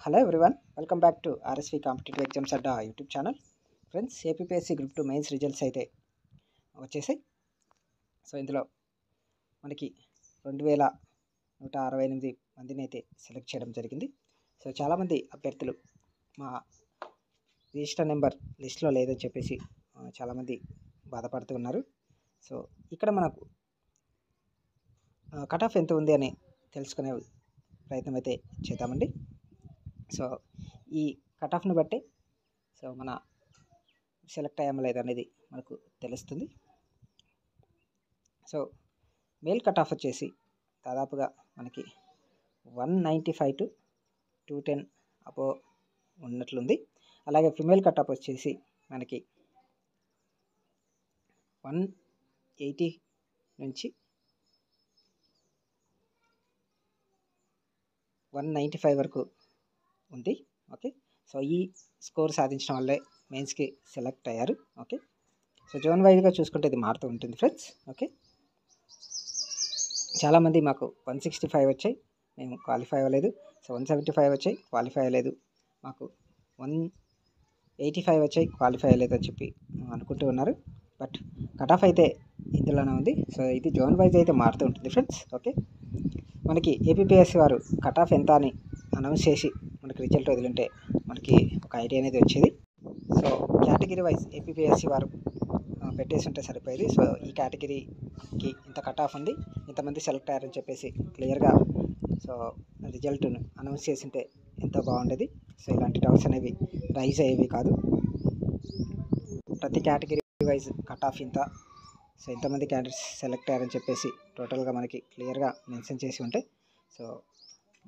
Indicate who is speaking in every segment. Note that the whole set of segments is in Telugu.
Speaker 1: Hello everyone, welcome back to RSV competitive exams Adda YouTube channel. Friends, APPSC group 2 mains results అయితే వచ్చేసాయి. సో ఇందులో మనకి 2168 మందిని అయితే సెలెక్ట్ చేయడం జరిగింది. సో చాలామంది అభ్యర్థులు మా రిజిస్టర్ నెంబర్ లిస్ట్లో లేదని చెప్పేసి చాలామంది బాధపడుతూ ఉన్నారు. సో ఇక్కడ మనకు కట్ ఆఫ్ ఎంత ఉంది అని తెలుసుకునే ప్రయత్నం అయితే చేద్దామండి. సో ఈ కట్ ఆఫ్ని బట్టి సో మన సెలెక్ట్ అయ్యామో లేదనేది మనకు తెలుస్తుంది. సో మేల్ కట్ ఆఫ్ వచ్చేసి దాదాపుగా మనకి 195 to 210 అబో ఉన్నట్లుంది. అలాగే ఫిమేల్ కట్ ఆఫ్ వచ్చేసి మనకి 180 నుంచి 195 వరకు ఉంది. ఓకే, సో ఈ స్కోర్ సాధించడం వల్లే మెయిన్స్కి సెలెక్ట్ అయ్యారు. ఓకే, సో జోన్ వైజ్గా చూసుకుంటే ఇది మారుతూ ఉంటుంది ఫ్రెండ్స్. ఓకే, చాలామంది మాకు 165 వచ్చాయి, మేము క్వాలిఫై అవ్వలేదు. సో 175 వచ్చాయి, క్వాలిఫై అవ్వలేదు. మాకు 185 వచ్చాయి, క్వాలిఫై అవ్వలేదు అని చెప్పి అనుకుంటూ ఉన్నారు. బట్ కట్ ఆఫ్ అయితే ఇందులోనే ఉంది. సో ఇది జోన్ వైజ్ అయితే మారుతూ ఉంటుంది ఫ్రెండ్స్. ఓకే, మనకి ఏపీపీఎస్సీ వారు కట్ ఆఫ్ ఎంత అని అనౌన్స్ చేసి మనకి రిజల్ట్ వదిలింటే మనకి ఒక ఐడియా అనేది వచ్చేది. సో కేటగిరీ వైజ్ ఏపీపీఎస్సీ వారు పెట్టేసి ఉంటే సరిపోయేది. సో ఈ కేటగిరీకి ఇంత కట్ ఆఫ్ ఉంది, ఇంతమంది సెలెక్ట్ అయ్యారని చెప్పేసి క్లియర్గా సో రిజల్ట్ను అనౌన్స్ చేసింటే ఎంతో బాగుండేది. సో ఇలాంటి డౌట్స్ అనేవి రైజ్ అయ్యేవి కాదు. ప్రతి కేటగిరీ వైజ్ కట్ ఆఫ్ ఇంత, సో ఎంతమంది క్యాండిడేట్స్ సెలెక్ట్ అయ్యారని చెప్పేసి టోటల్గా మనకి క్లియర్గా మెన్షన్ చేసి ఉంటే సో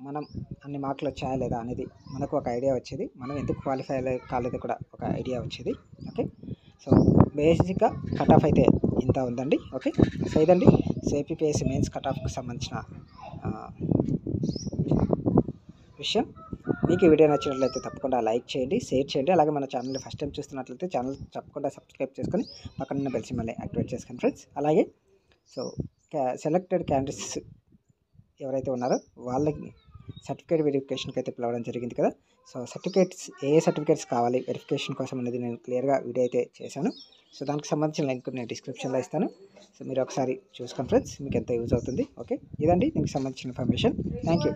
Speaker 1: మనం అన్ని మార్కులు వచ్చాయా లేదా అనేది మనకు ఒక ఐడియా వచ్చేది. మనం ఎందుకు క్వాలిఫై కాలేదో కూడా ఒక ఐడియా వచ్చేది. ఓకే, సో బేసిక్గా కట్ ఆఫ్ అయితే ఇంత ఉందండి. ఓకే, సో ఇదండి ఏపీపీఎస్సీ మెయిన్స్ కట్ ఆఫ్కి సంబంధించిన విషయం. మీకు ఈ వీడియో నచ్చినట్లయితే తప్పకుండా లైక్ చేయండి, షేర్ చేయండి. అలాగే మన ఛానల్ని ఫస్ట్ టైం చూస్తున్నట్లయితే ఛానల్ తప్పకుండా సబ్స్క్రైబ్ చేసుకొని పక్కన బెల్ సింబల్ని యాక్టివేట్ చేసుకోండి ఫ్రెండ్స్. అలాగే సో సెలెక్టెడ్ క్యాండిడేట్స్ ఎవరైతే ఉన్నారో వాళ్ళకి సర్టిఫికేట్ వెరిఫికేషన్కి అయితే పిలవడం జరిగింది కదా. సో ఏ సర్టిఫికేట్స్ కావాలి వెరిఫికేషన్ కోసం అనేది నేను క్లియర్గా వీడియో అయితే చేశాను. సో దానికి సంబంధించిన లింక్ నేను డిస్క్రిప్షన్లో ఇస్తాను. సో మీరు ఒకసారి చూసుకోండి ఫ్రెండ్స్, మీకు ఎంతో యూజ్ అవుతుంది. ఓకే, ఇదండి దీనికి సంబంధించిన ఇన్ఫర్మేషన్. Thank you.